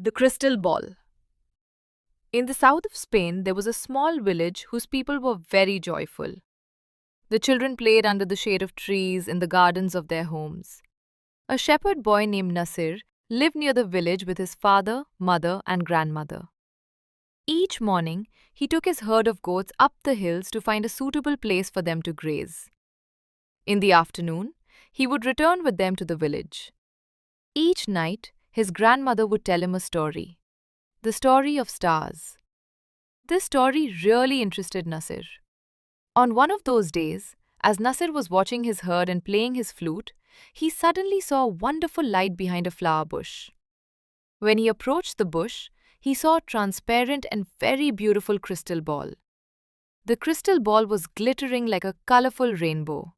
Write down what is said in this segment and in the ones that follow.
The crystal ball. In the south of Spain, there was a small village whose people were very joyful. The children played under the shade of trees in the gardens of their homes. A shepherd boy named Nasir lived near the village with his father, mother, and grandmother. Each morning, he took his herd of goats up the hills to find a suitable place for them to graze. In the afternoon, he would return with them to the village. Each night, his grandmother would tell him a story. The story of stars. This story really interested Nasir. On one of those days, as Nasir was watching his herd and playing his flute, he suddenly saw a wonderful light behind a flower bush. When he approached the bush, he saw a transparent and very beautiful crystal ball. The crystal ball was glittering like a colorful rainbow.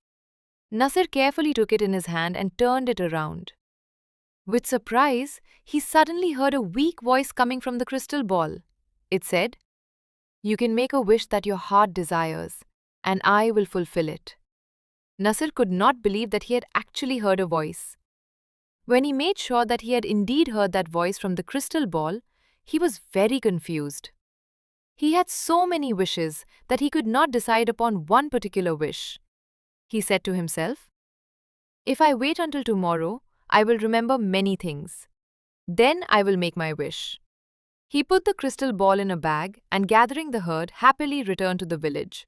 Nasir carefully took it in his hand and turned it around. With surprise, he suddenly heard a weak voice coming from the crystal ball. It said, "You can make a wish that your heart desires, and I will fulfill it." Nasir could not believe that he had actually heard a voice. When he made sure that he had indeed heard that voice from the crystal ball, he was very confused. He had so many wishes that he could not decide upon one particular wish. He said to himself, "If I wait until tomorrow, I will remember many things. Then I will make my wish." He put the crystal ball in a bag and, gathering the herd, happily returned to the village.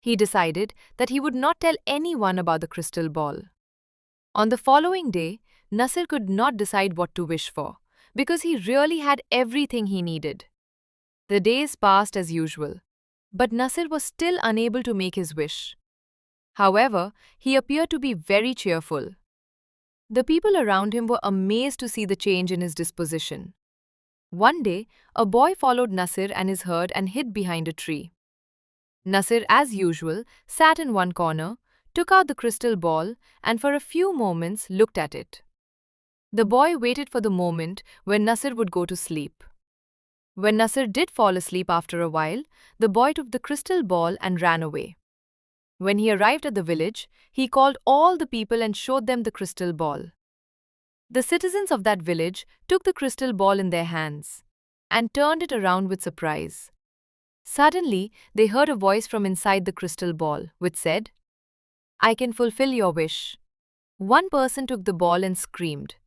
He decided that he would not tell anyone about the crystal ball. On the following day, Nasir could not decide what to wish for because he really had everything he needed. The days passed as usual, but Nasir was still unable to make his wish. However, he appeared to be very cheerful. The people around him were amazed to see the change in his disposition. One day, a boy followed Nasir and his herd and hid behind a tree. Nasir, as usual, sat in one corner, took out the crystal ball, and for a few moments looked at it. The boy waited for the moment when Nasir would go to sleep. When Nasir did fall asleep after a while, the boy took the crystal ball and ran away. When he arrived at the village, he called all the people and showed them the crystal ball. The citizens of that village took the crystal ball in their hands and turned it around with surprise. Suddenly, they heard a voice from inside the crystal ball, which said, "I can fulfill your wish." One person took the ball and screamed,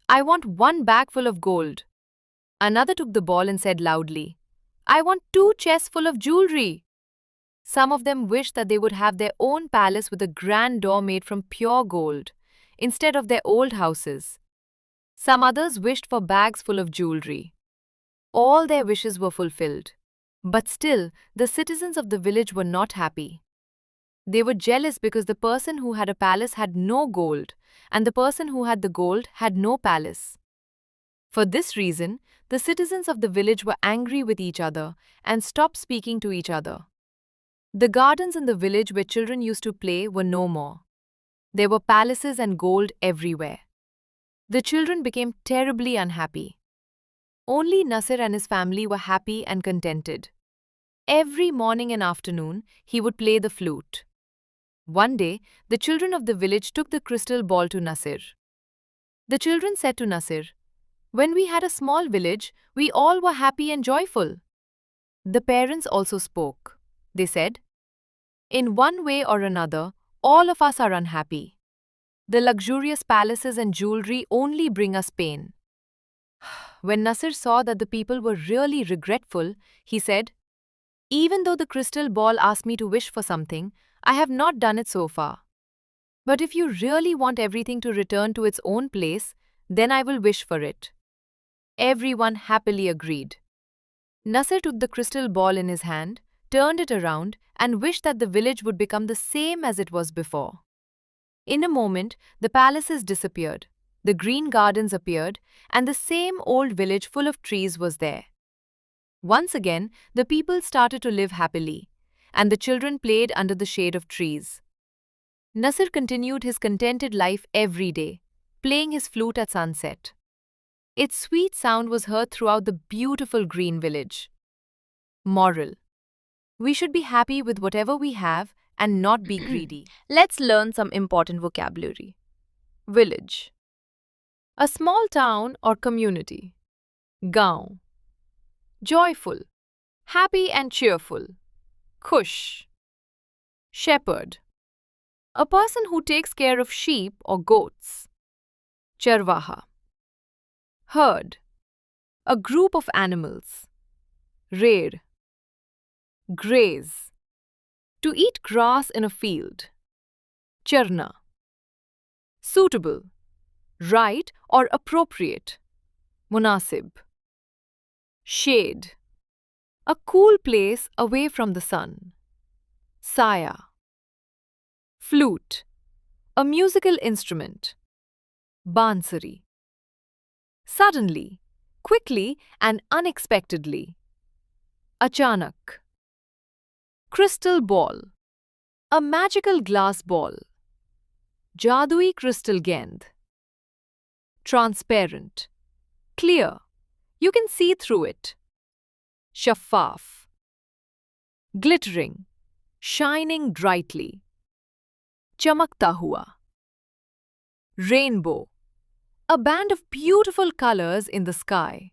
"I want one bag full of gold." Another took the ball and said loudly, "I want 2 chests full of jewelry." Some of them wished that they would have their own palace with a grand door made from pure gold, instead of their old houses. Some others wished for bags full of jewelry. All their wishes were fulfilled. But still, the citizens of the village were not happy. They were jealous because the person who had a palace had no gold, and the person who had the gold had no palace. For this reason, the citizens of the village were angry with each other and stopped speaking to each other. The gardens in the village where children used to play were no more. There were palaces and gold everywhere. The children became terribly unhappy. Only Nasir and his family were happy and contented. Every morning and afternoon, he would play the flute. One day, the children of the village took the crystal ball to Nasir. The children said to Nasir, "When we had a small village, we all were happy and joyful." The parents also spoke. They said, "In one way or another, all of us are unhappy. The luxurious palaces and jewelry only bring us pain." When Nasir saw that the people were really regretful, he said, "Even though the crystal ball asked me to wish for something, I have not done it so far. But if you really want everything to return to its own place, then I will wish for it." Everyone happily agreed. Nasir took the crystal ball in his hand, turned it around, and wished that the village would become the same as it was before. In a moment, the palaces disappeared, the green gardens appeared, and the same old village full of trees was there. Once again, the people started to live happily, and the children played under the shade of trees. Nasir continued his contented life every day, playing his flute at sunset. Its sweet sound was heard throughout the beautiful green village. Moral: we should be happy with whatever we have and not be greedy. Let's learn some important vocabulary. Village. A small town or community. Gaon. Joyful, happy and cheerful. Khush. Shepherd. A person who takes care of sheep or goats. Charwaha. Herd. A group of animals. Rear. Graze. To eat grass in a field. Charna. Suitable. Right or appropriate. Munasib. Shade. A cool place away from the sun. Saya. Flute. A musical instrument. Bansuri. Suddenly, quickly and unexpectedly. Achanak. Crystal ball. A magical glass ball. Jadui crystal gend. Transparent. Clear. You can see through it. Shaffaf. Glittering. Shining brightly. Chamakta hua. Rainbow. A band of beautiful colors in the sky.